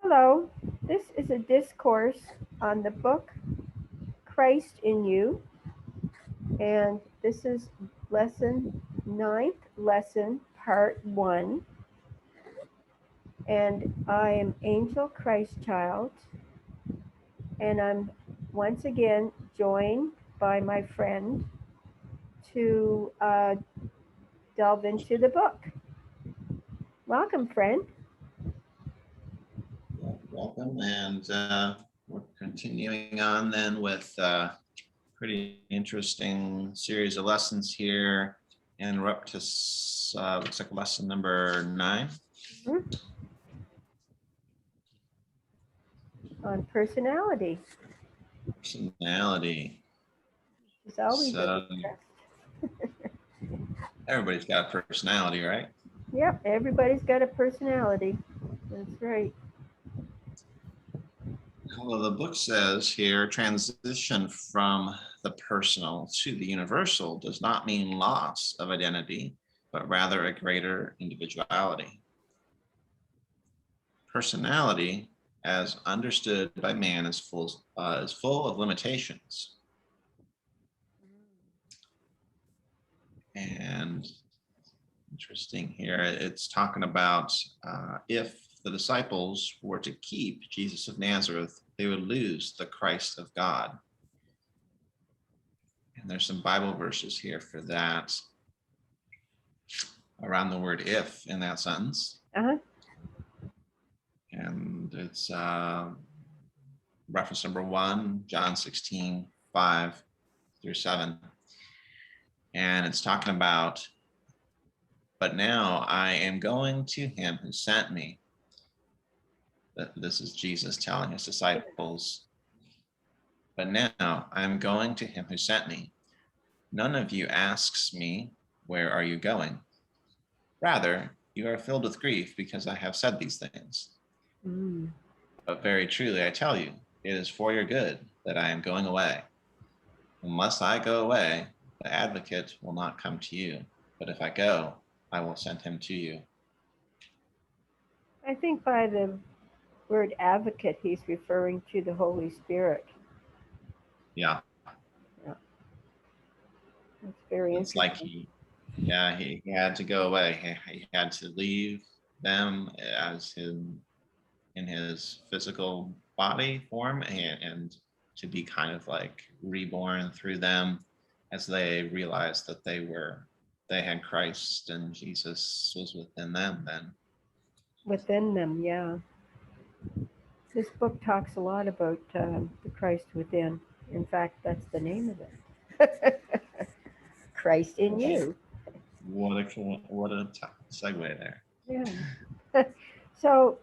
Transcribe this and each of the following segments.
Hello, this is a discourse on the book Christ in You, and this is ninth lesson, part 1. And I am Angel Christ Child, and I'm once again joined by my friend to delve into the book. Welcome, friend. Welcome, and we're continuing on then with pretty interesting series of lessons here, and we're up to looks like lesson number 9. Mhm. On personality. Personality. It's always of So interest. everybody's got a personality, right? Yep, everybody's got a personality. That's right. Well, the book says here, transition from the personal to the universal does not mean loss of identity, but rather a greater individuality. Personality, as understood by man, is full of limitations. And interesting here, it's talking about if the disciples were to keep Jesus of Nazareth, they would lose the Christ of God. And there's some Bible verses here for that around the word if in that sentence. Uh-huh. And it's reference number 1, John 16, 5 through 7. And it's talking about, but now I am going to him who sent me. This is Jesus telling his disciples, but now I am going to him who sent me. None of you asks me, where are you going? Rather, you are filled with grief because I have said these things. Mm. But very truly, I tell you, it is for your good that I am going away. Unless I go away, the advocate will not come to you. But if I go, I will send him to you. I think by the word advocate, he's referring to the Holy Spirit. Yeah. Yeah. That's very It's like interesting. he had to go away. He had to leave them as in his physical body form and to be kind of like reborn through them as they realized that they had Christ and Jesus was within them then. Within them, yeah. This book talks a lot about the Christ within. In fact, that's the name of it. Christ in you. What a segue there. Yeah. So,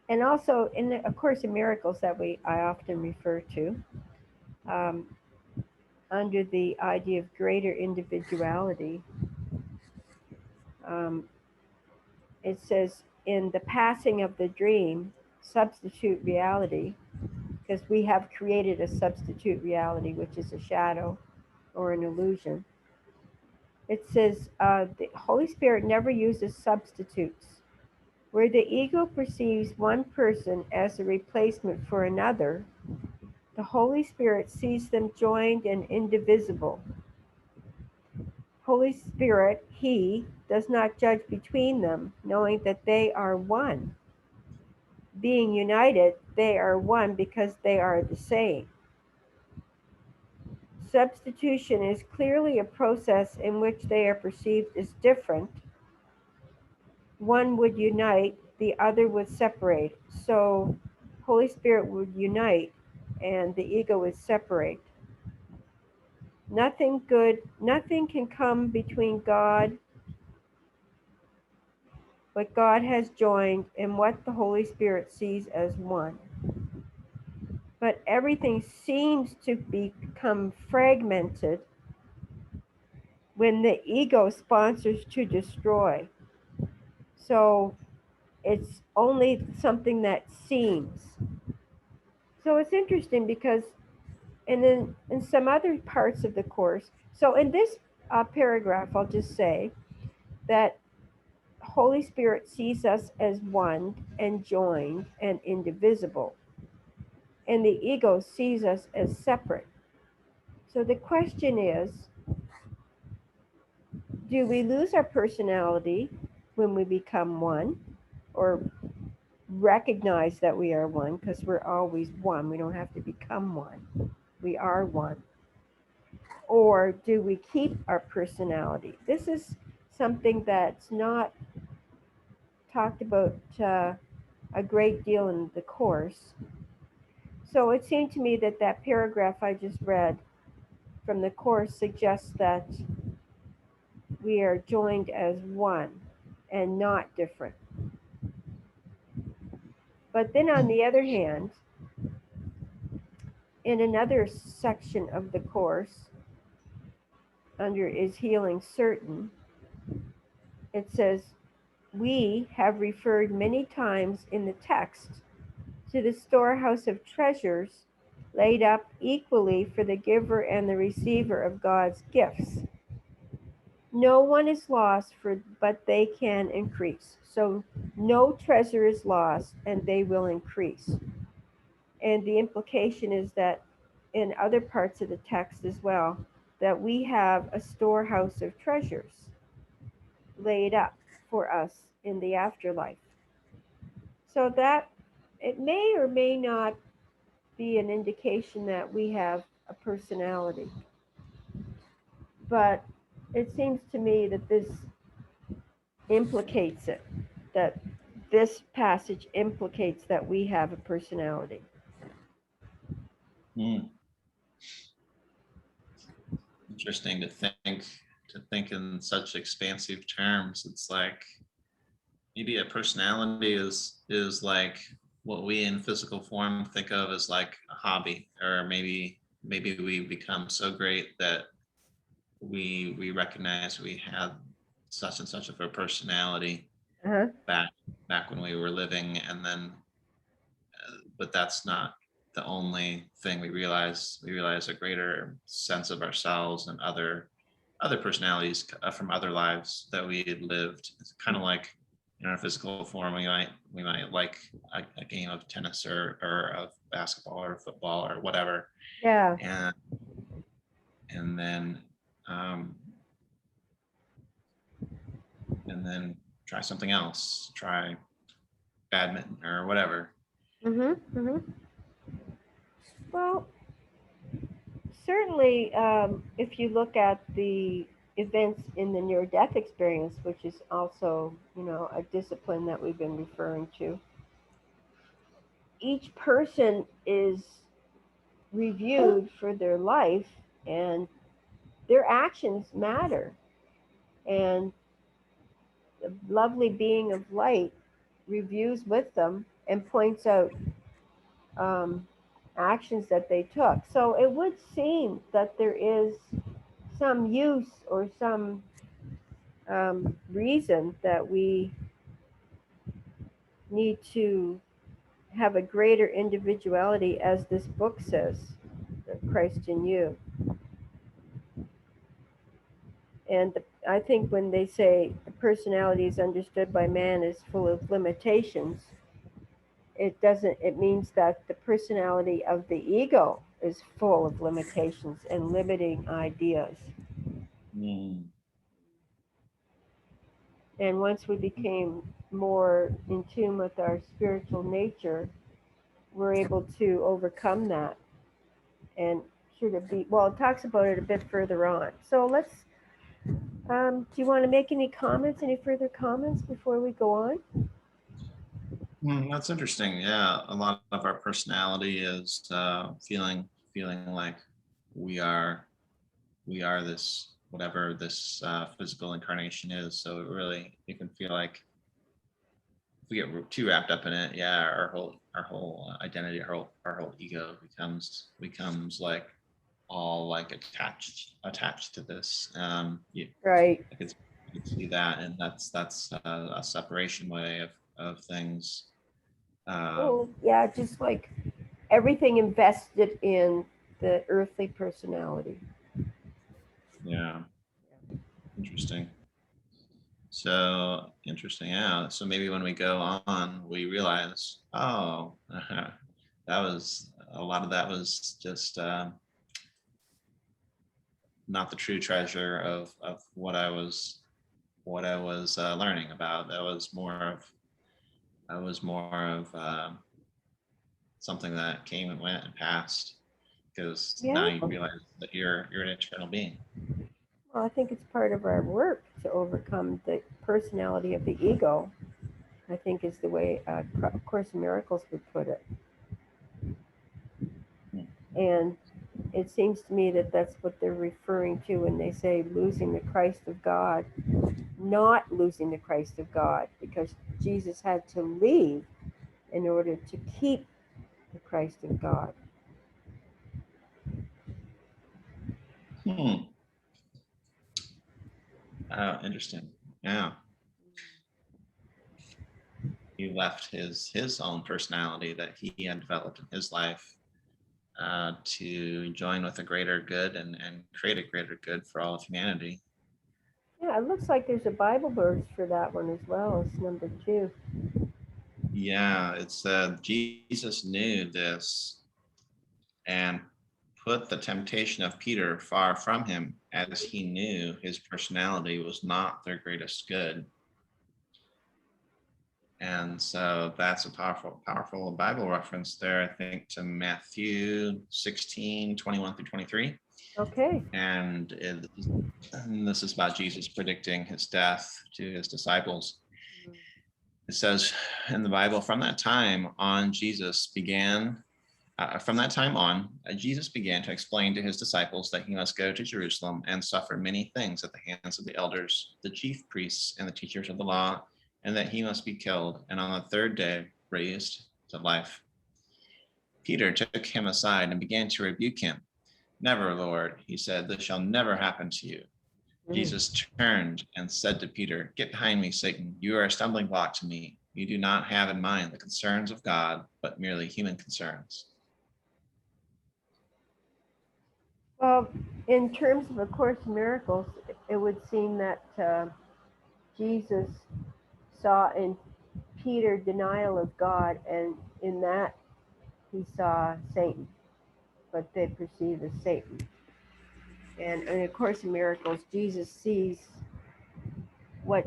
and also in the, of course, in miracles that I often refer to, um, under the idea of greater individuality, um, it says in the passing of the dream, substitute reality, because we have created a substitute reality, which is a shadow or an illusion. It says the Holy Spirit never uses substitutes. Where the ego perceives one person as a replacement for another, the Holy Spirit sees them joined and indivisible. Holy Spirit, He, does not judge between them, knowing that they are one. Being united, they are one because they are the same. Substitution is clearly a process in which they are perceived as different. One would unite, the other would separate. So, Holy Spirit would unite, and the ego would separate. Nothing can come between God, what God has joined, and what the Holy Spirit sees as one. But everything seems to become fragmented when the ego sponsors to destroy. So it's only something that seems. So it's interesting because, and then in some other parts of the course, so in this paragraph, I'll just say that Holy Spirit sees us as one and joined and indivisible, and the ego sees us as separate. So the question is, do we lose our personality when we become one, or recognize that we are one, because we're always one? We don't have to become one. We are one. Or do we keep our personality? This is something that's not talked about a great deal in the Course. So it seemed to me that that paragraph I just read from the Course suggests that we are joined as one and not different. But then on the other hand, in another section of the Course, under Is Healing Certain, it says, we have referred many times in the text to the storehouse of treasures laid up equally for the giver and the receiver of God's gifts. No one is lost, but they can increase. So no treasure is lost, and they will increase. And the implication is that in other parts of the text as well, that we have a storehouse of treasures laid up for us in the afterlife. So that it may or may not be an indication that we have a personality. But it seems to me that this implicates it, that this passage implicates that we have a personality. Interesting to think in such expansive terms. It's like maybe a personality is like what we in physical form think of as like a hobby, or maybe we become so great that we recognize we have such and such of a personality back when we were living, and then but that's not the only thing. We realize a greater sense of ourselves and other personalities from other lives that we had lived. It's kind of like in our physical form, we might like a game of tennis or of basketball or football or whatever. Yeah. And then try something else, try badminton or whatever. Well, certainly, if you look at the events in the near-death experience, which is also, a discipline that we've been referring to, each person is reviewed for their life, and their actions matter. And the lovely being of light reviews with them and points out actions that they took. So it would seem that there is some use or some reason that we need to have a greater individuality, as this book says, Christ in you. And I think when they say the personality is understood by man as full of limitations, it means that the personality of the ego is full of limitations and limiting ideas. And once we became more in tune with our spiritual nature, we're able to overcome that and sort of it talks about it a bit further on. So let's, do you want to make any further comments before we go on? That's interesting. Yeah, a lot of our personality is feeling like we are this, whatever this physical incarnation is. So really, you can feel like if we get too wrapped up in it, yeah, our whole identity, our whole ego becomes like all like attached to this. Right. I could see that, and that's a separation way of things. Yeah, just like everything invested in the earthly personality. Yeah. Interesting. So interesting. Yeah. So maybe when we go on, we realize, oh, that was a lot of that was just not the true treasure of what I was learning about. That was more of something that came and went and passed, because now Yeah. you realize that you're an eternal being. Well, I think it's part of our work to overcome the personality of the ego, I think is the way Course in Miracles would put it. Hmm. And it seems to me that that's what they're referring to when they say losing the Christ of God, not losing the Christ of God, because Jesus had to leave in order to keep the Christ of God. Hmm. Oh, interesting. Yeah. He left his own personality that he had developed in his life to join with a greater good and create a greater good for all of humanity. Yeah, it looks like there's a Bible verse for that one as well. It's number 2. Yeah, it's Jesus knew this and put the temptation of Peter far from him, as he knew his personality was not their greatest good. And so that's a powerful Bible reference there, I think, to Matthew 16, 21 through 23. Okay. And this is about Jesus predicting his death to his disciples. It says in the Bible, from that time on, Jesus began to explain to his disciples that he must go to Jerusalem and suffer many things at the hands of the elders, the chief priests, and the teachers of the law, and that he must be killed, and on the third day raised to life. Peter took him aside and began to rebuke him. Never, Lord, he said, this shall never happen to you. Jesus turned and said to Peter, get behind me, Satan. You are a stumbling block to me. You do not have in mind the concerns of God, but merely human concerns. Well, in terms of A Course in Miracles, it would seem that Jesus saw in Peter denial of God, and in that he saw Satan, what they perceive as Satan. And in A Course in Miracles, Jesus sees what,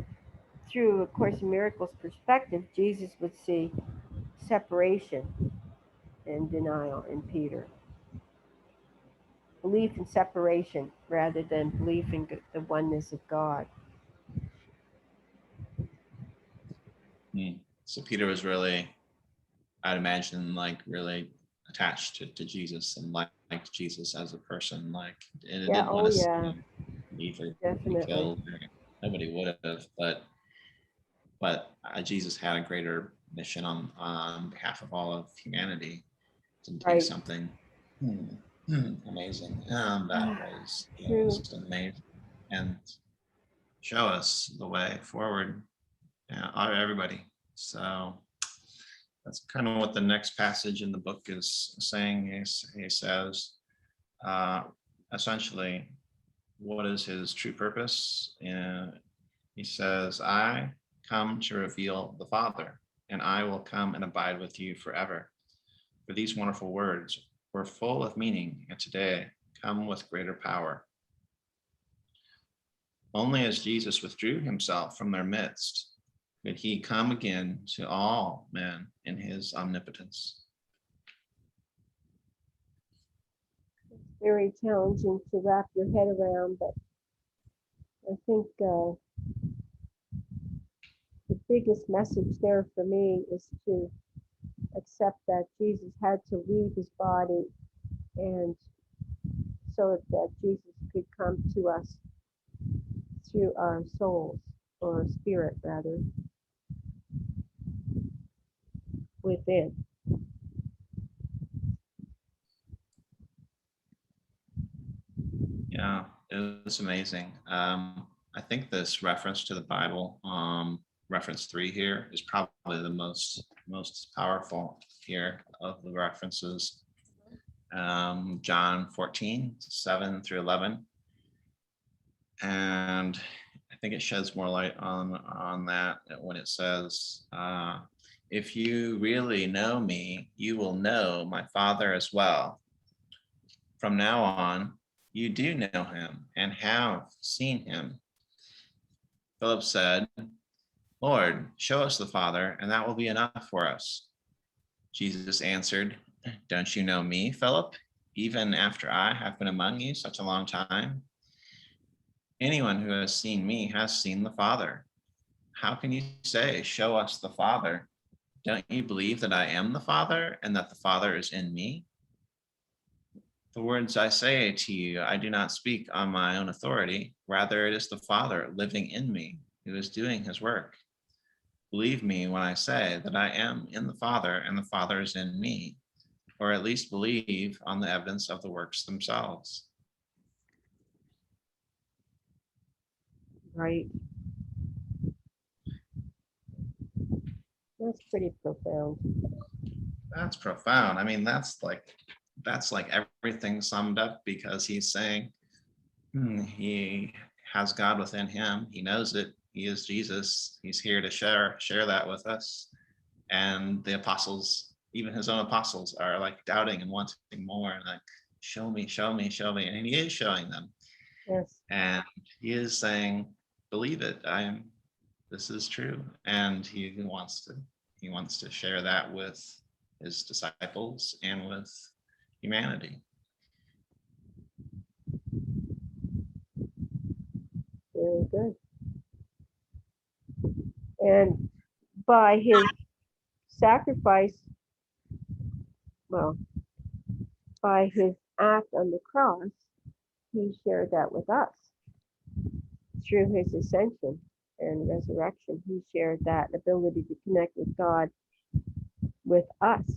through A Course in Miracles perspective, Jesus would see separation and denial in Peter. Belief in separation rather than belief in the oneness of God. So Peter was really, I'd imagine, like really attached to Jesus and liked Jesus as a person. Like, and it Yeah, didn't want oh to see yeah, him leave or be definitely. killed. Nobody would have, but Jesus had a greater mission on behalf of all of humanity to do Right. something amazing. That was True. just amazing, and show us the way forward. Yeah, everybody. So that's kind of what the next passage in the book is saying. He says, uh, essentially, what is his true purpose? And he says, I come to reveal the Father, and I will come and abide with you forever. For these wonderful words were full of meaning, and today come with greater power. Only as Jesus withdrew himself from their midst could he come again to all men in his omnipotence. It's very challenging to wrap your head around, but I think the biggest message there for me is to accept that Jesus had to leave his body, and so that Jesus could come to us through our souls, or spirit rather, within. Yeah, it's amazing. I think this reference to the Bible, reference 3 here, is probably the most powerful here of the references. John 14, 7 through 11. And I think it sheds more light on that when it says, if you really know me, you will know my Father as well. From now on, you do know him and have seen him. Philip said, Lord, show us the Father, and that will be enough for us. Jesus answered, don't you know me, Philip, even after I have been among you such a long time? Anyone who has seen me has seen the Father. How can you say, show us the Father? Don't you believe that I am the Father and that the Father is in me? The words I say to you, I do not speak on my own authority. Rather, it is the Father living in me who is doing his work. Believe me when I say that I am in the Father and the Father is in me, or at least believe on the evidence of the works themselves. Right. That's pretty profound. That's profound. I mean, that's like everything summed up, because he's saying he has God within him. He knows it. He is Jesus. He's here to share that with us. And the apostles, even his own apostles, are like doubting and wanting more, and like, show me, show me, show me. And he is showing them. Yes. And he is saying, believe it. This is true. And he wants to share that with his disciples and with humanity. Very good. And by his sacrifice, well, by his act on the cross, he shared that with us. Through his ascension and resurrection, he shared that ability to connect with God with us.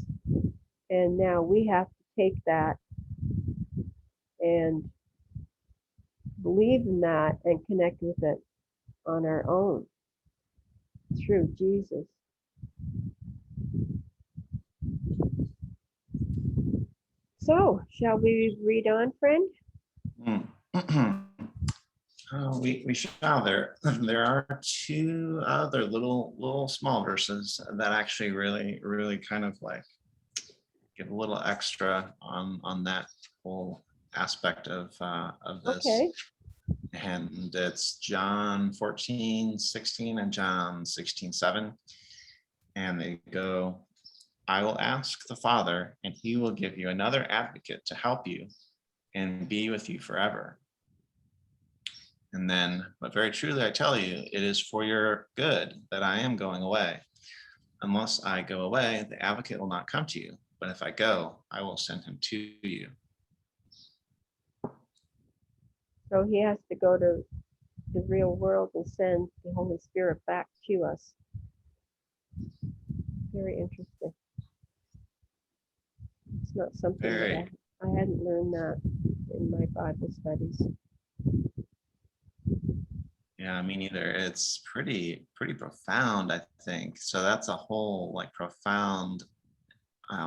And now we have to take that and believe in that and connect with it on our own through Jesus. So, shall we read on, friend? We shall. There are two other little small verses that actually really kind of like give a little extra on that whole aspect of this. Okay. And it's John 14:16 and John 16:7. And they go, I will ask the Father, and he will give you another advocate to help you and be with you forever. And then, but very truly I tell you, it is for your good that I am going away. Unless I go away, the advocate will not come to you. But if I go, I will send him to you. So he has to go to the real world and send the Holy Spirit back to us. Very interesting. It's not something that I hadn't learned that in my Bible studies. Yeah, me neither. It's pretty profound, I think. So that's a whole like profound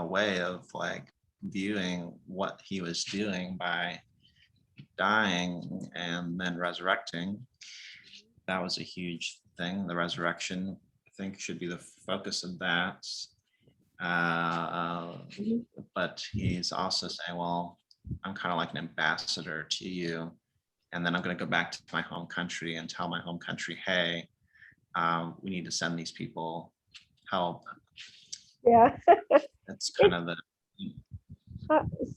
way of like viewing what he was doing by dying and then resurrecting. That was a huge thing. The resurrection, I think, should be the focus of that. But he's also saying, well, I'm kind of like an ambassador to you. And then I'm going to go back to my home country and tell my home country, hey, we need to send these people help. Yeah. That's kind of the...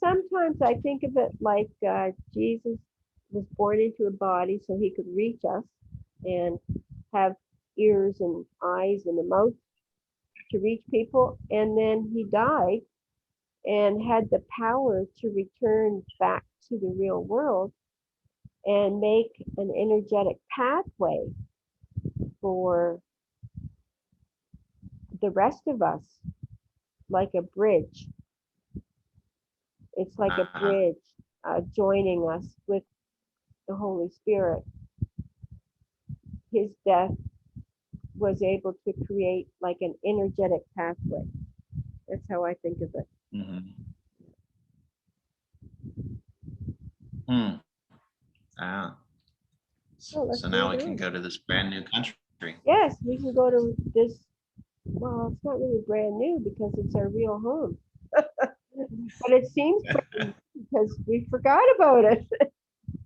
Sometimes I think of it like Jesus was born into a body so he could reach us and have ears and eyes and a mouth to reach people. And then he died and had the power to return back to the real world and make an energetic pathway for the rest of us, like a bridge. It's like a bridge joining us with the Holy Spirit. His death was able to create like an energetic pathway. That's how I think of it. Oh, let's So now we read can on. go to this brand new country. Yes, we can go to this. Well, it's not really brand new because it's our real home. But it seems brand new because we forgot about it.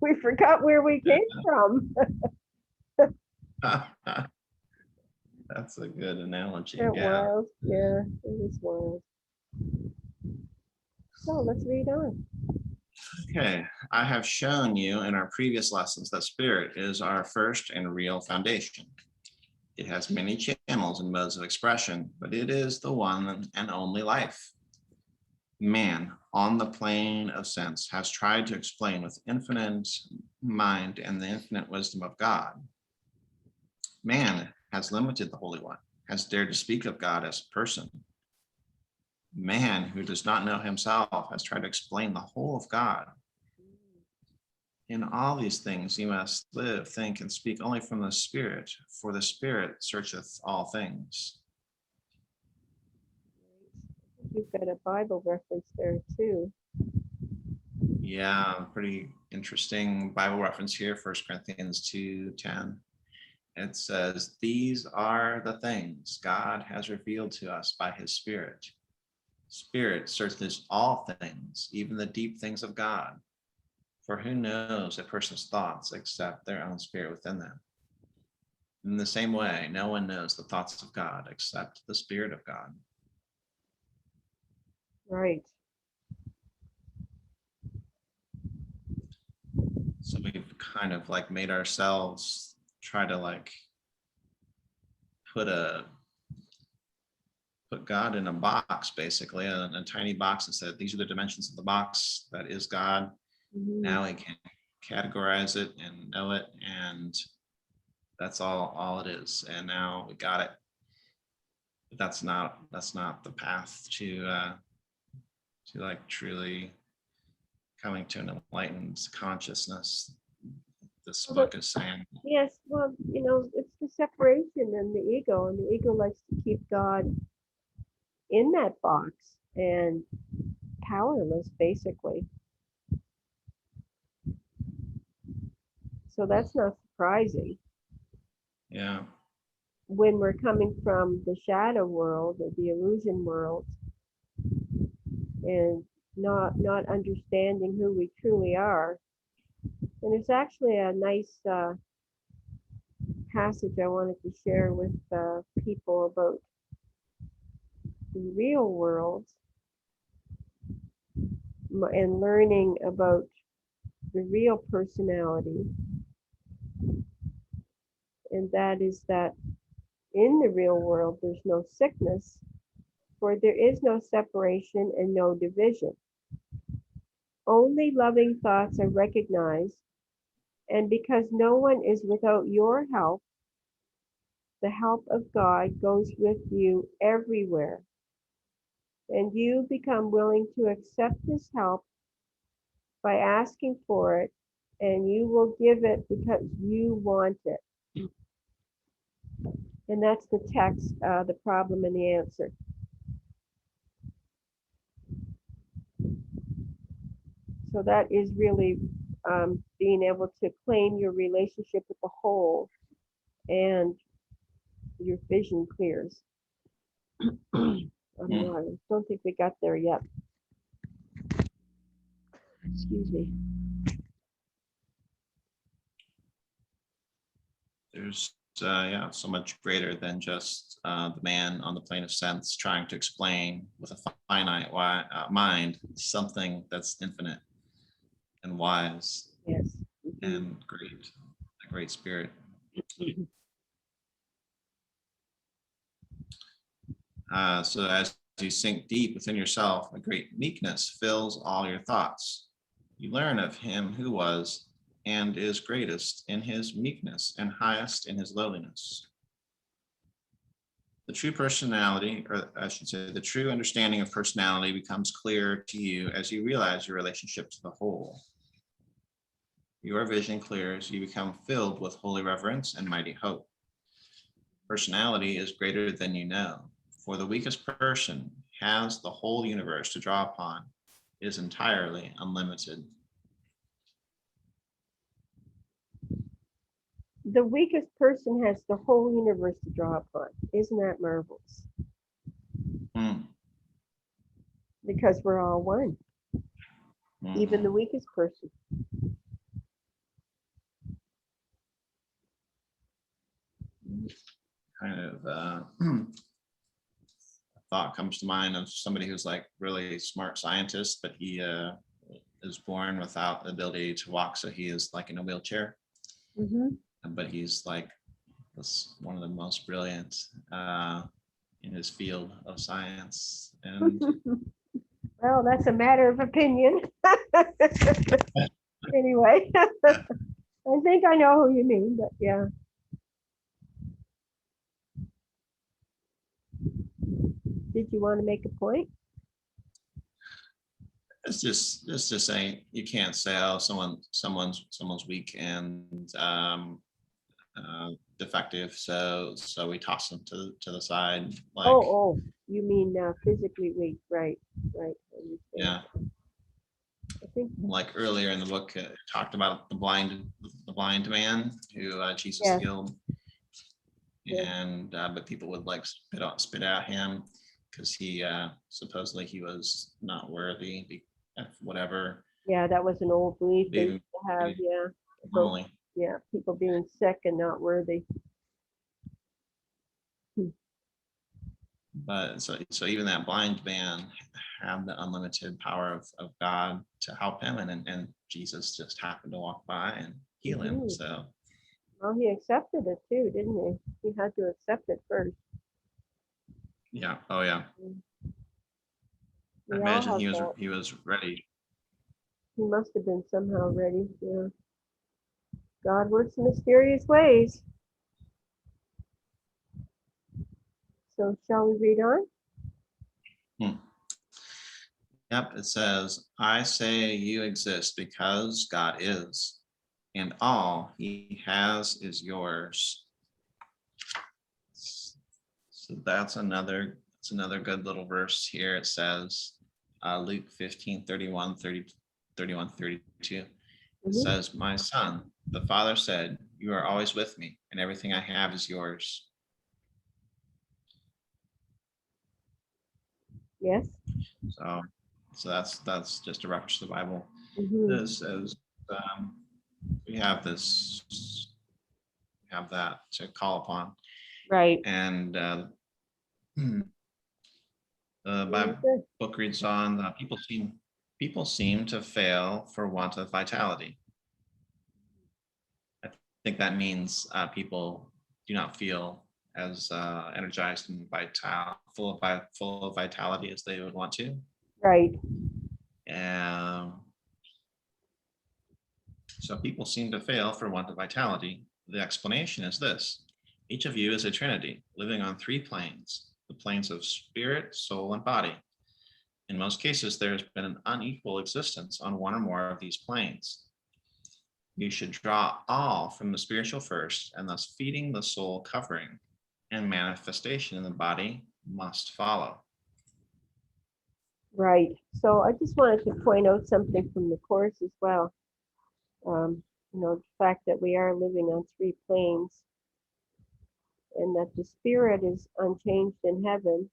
We forgot where we came from. That's a good analogy. Isn't that Yeah. wild? Yeah, it is wild. So let's read on. Okay. I have shown you in our previous lessons that spirit is our first and real foundation. It has many channels and modes of expression, but it is the one and only life. Man, on the plane of sense, has tried to explain with infinite mind and the infinite wisdom of God. Man has limited the Holy One, has dared to speak of God as a person. Man who does not know himself has tried to explain the whole of God. In all these things you must live, think, and speak only from the Spirit, for the Spirit searcheth all things. You've got a Bible reference there too. Yeah, pretty interesting Bible reference here, 1 Corinthians 2:10. It says, "These are the things God has revealed to us by his Spirit. Spirit searches all things, even the deep things of God. For who knows a person's thoughts except their own spirit within them? In the same way, no one knows the thoughts of God except the Spirit of God." Right. So we've kind of like made ourselves try to like put God in a box, basically, a tiny box, and said, these are the dimensions of the box that is God. Mhm. Now we can categorize it and know it, and that's all it is. And now we got it. But that's not the path to like truly coming to an enlightened consciousness. This Well, book is saying. yes, well, it's the separation and the ego likes to keep God in that box and powerless, basically. So that's not surprising. Yeah. When we're coming from the shadow world or the illusion world and not understanding who we truly are. And there's actually a nice passage I wanted to share with people about the real world and learning about the real personality. And that is that in the real world, there's no sickness, for there is no separation and no division. Only loving thoughts are recognized, and because no one is without your help, the help of God goes with you everywhere. And you become willing to accept this help by asking for it, and you will give it because you want it. And that's the text, the problem and the answer. So that is really being able to claim your relationship with the whole, and your vision clears. I don't think we got there yet. Excuse me. There's so much greater than just the man on the plane of sense trying to explain with a finite mind something that's infinite and wise. Yes. And great, a great spirit. So as you sink deep within yourself, a great meekness fills all your thoughts. You learn of him who was and is greatest in his meekness and highest in his lowliness. The true personality, or I should say, the true understanding of personality becomes clear to you as you realize your relationship to the whole. Your vision clears, you become filled with holy reverence and mighty hope. Personality is greater than you know, for the weakest person has the whole universe to draw upon, is entirely unlimited. The weakest person has the whole universe to draw upon. Isn't that marvelous? Because we're all one, even the weakest person. Kind of thought comes to mind of somebody who's like really smart scientist, but he is born without the ability to walk, so he is like in a wheelchair. But he's like one of the most brilliant in his field of science. And well, that's a matter of opinion. Anyway, I think I know who you mean, but yeah. Did you want to make a point? it's just saying you can't say, oh, someone's weak and defective, so we toss them to the side. Like, oh, you mean physically weak, right? Yeah. I think like earlier in the book, it talked about the blind man who Jesus Yes. healed, Yes. and but people would like spit at him because he supposedly he was not worthy, whatever. Yeah, that was an old belief they Being- used to have. Yeah, Normally, yeah, people being sick and not worthy. but so even that blind man had the unlimited power of God to help him, and Jesus just happened to walk by and heal him. Mhm. So Well, he accepted it too, didn't he? He had to accept it first. yeah, oh yeah. We I all imagine have he was that. he was ready. He must have been somehow ready. Yeah. God works in mysterious ways. So shall we read on? Yep, it says, I say you exist because God is, and all he has is yours. So that's another good little verse here. It says, Luke 15, 31, 32. It says, my son, the Father said, you are always with me, and everything I have is yours. Yes. So that's just a reference to the Bible. Mhm. This is we have that to call upon, Right. and the Bible Okay. book reads on. People seem to fail for want of vitality. I think that means people do not feel as energized and full of vitality as they would want to. Right. So people seem to fail for want of vitality. The explanation is this: each of you is a trinity living on three planes, the planes of spirit, soul, and body. In most cases, there has been an unequal existence on one or more of these planes. You should draw all from the spiritual first, and thus feeding the soul covering, and manifestation in the body must follow. Right. So I just wanted to point out something from the course as well. The fact that we are living on three planes and that the spirit is unchanged in heaven.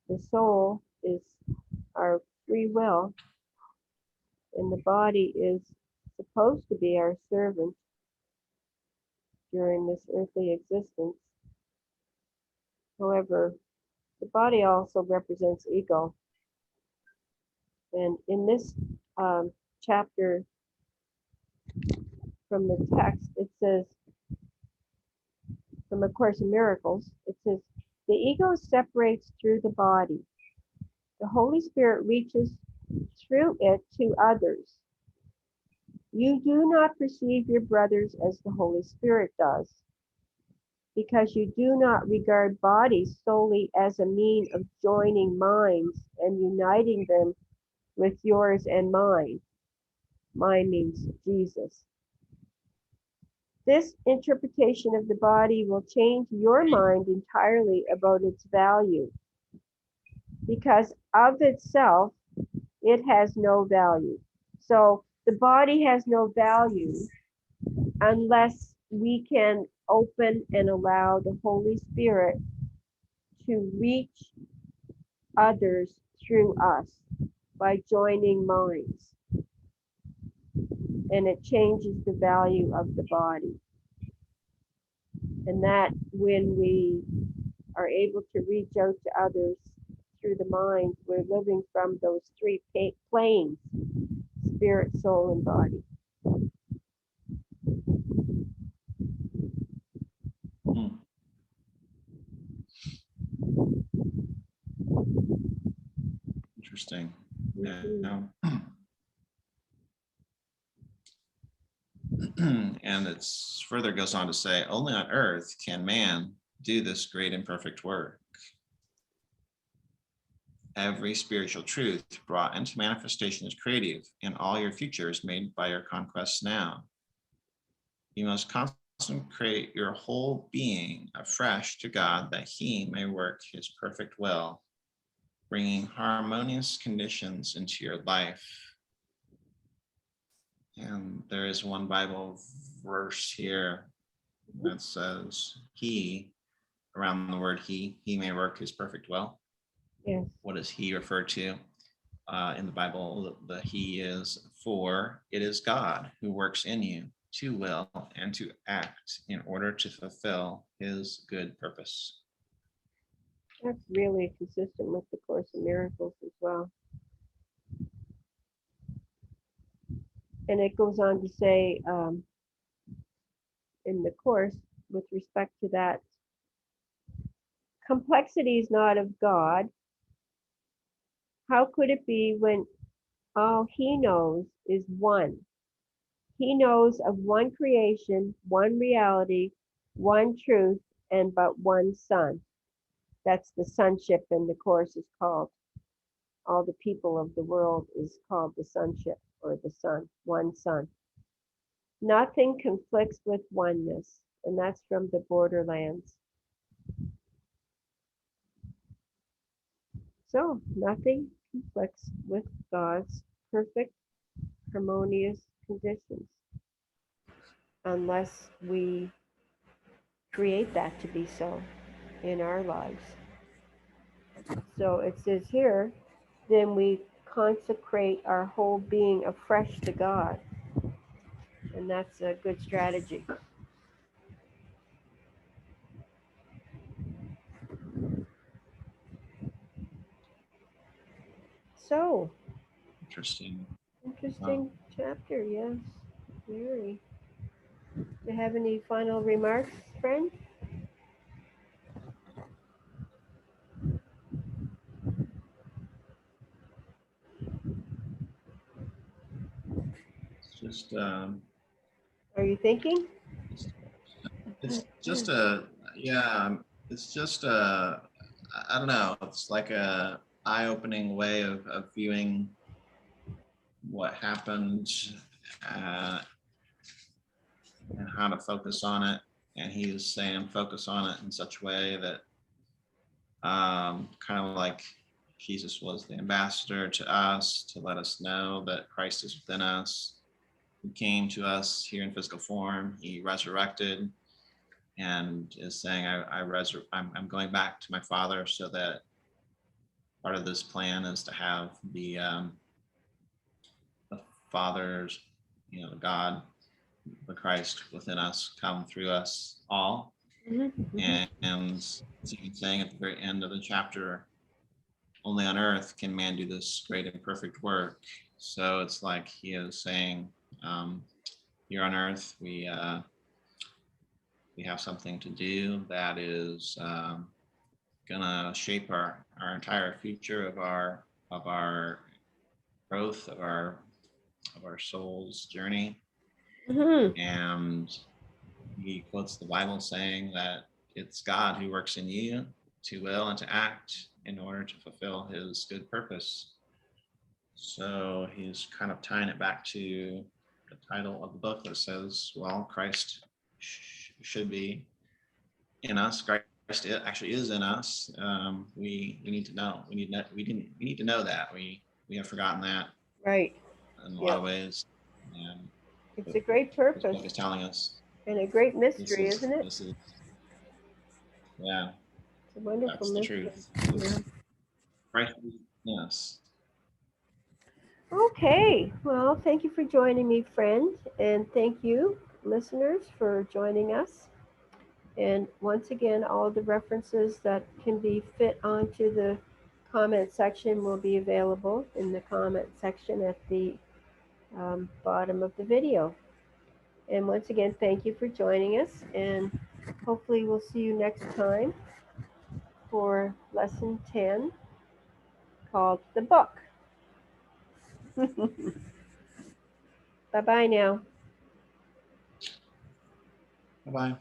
The soul is our free will, and the body is supposed to be our servant during this earthly existence. However, the body also represents ego. And in this chapter from the text, it says, from A Course in Miracles, it says, the ego separates through the body. The Holy Spirit reaches through it to others. You do not perceive your brothers as the Holy Spirit does, because you do not regard bodies solely as a mean of joining minds and uniting them with yours and mine. Mine means Jesus. This interpretation of the body will change your mind entirely about its value, because of itself, it has no value. So the body has no value unless we can open and allow the Holy Spirit to reach others through us by joining minds. And it changes the value of the body. And that when we are able to reach out to others through the mind, we're living from those three planes, spirit, soul, and body. Interesting. And it's further goes on to say, only on earth can man do this great and perfect work. Every spiritual truth brought into manifestation is creative, and all your future is made by your conquests now. You must consecrate your whole being afresh to God that he may work his perfect will, bringing harmonious conditions into your life. And there is one Bible verse here that says he, around the word he may work his perfect will. Yes. What does he refer to? In the Bible, the he is for it is God who works in you to will and to act in order to fulfill his good purpose. That's really consistent with the Course in Miracles as well. And it goes on to say in the Course, with respect to that, complexity is not of God. How could it be when all he knows is one? He knows of one creation, one reality, one truth, and but one Son. That's the sonship in the Course is called. All the people of the world is called the sonship, or the Son, one Son. Nothing conflicts with oneness, and that's from the Borderlands. So nothing conflicts with God's perfect, harmonious conditions, unless we create that to be so in our lives. So it says here, then we consecrate our whole being afresh to God. And that's a good strategy. So, Interesting. interesting chapter, yes. Very. Do you have any final remarks, friend? It's just Are you thinking? it's just a it's just a I don't know, it's like a eye-opening way of viewing what happened and how to focus on it. And he was saying focus on it in such a way that kind of like Jesus was the ambassador to us to let us know that Christ is within us. He came to us here in physical form. He resurrected and is saying, I'm going back to my Father, so that part of this plan is to have the Father's, God, the Christ within us come through us all. Mm-hmm. And he's saying at the very end of the chapter, only on earth can man do this great and perfect work. So it's like he is saying, here on earth, we have something to do that is gonna shape our entire future of our growth of our soul's journey. Mm-hmm. And he quotes the Bible saying that it's God who works in you to will and to act in order to fulfill his good purpose. So he's kind of tying it back to the title of the book that says, well, Christ should be in us. Christ actually is in us. We need to know. We need to know that. We have forgotten that. Right. In a lot of ways. And it's a great purpose. This book is telling us. And a great This mystery, is, isn't it? this is, yeah, It's a wonderful that's the mystery. truth. Yeah. Right. Yes. Okay, well, thank you for joining me, friend, and thank you, listeners, for joining us. And once again, all the references that can be fit onto the comment section will be available in the comment section at the bottom of the video. And once again, thank you for joining us, and hopefully we'll see you next time for lesson 10 called The Book. Bye-bye now. Bye-bye.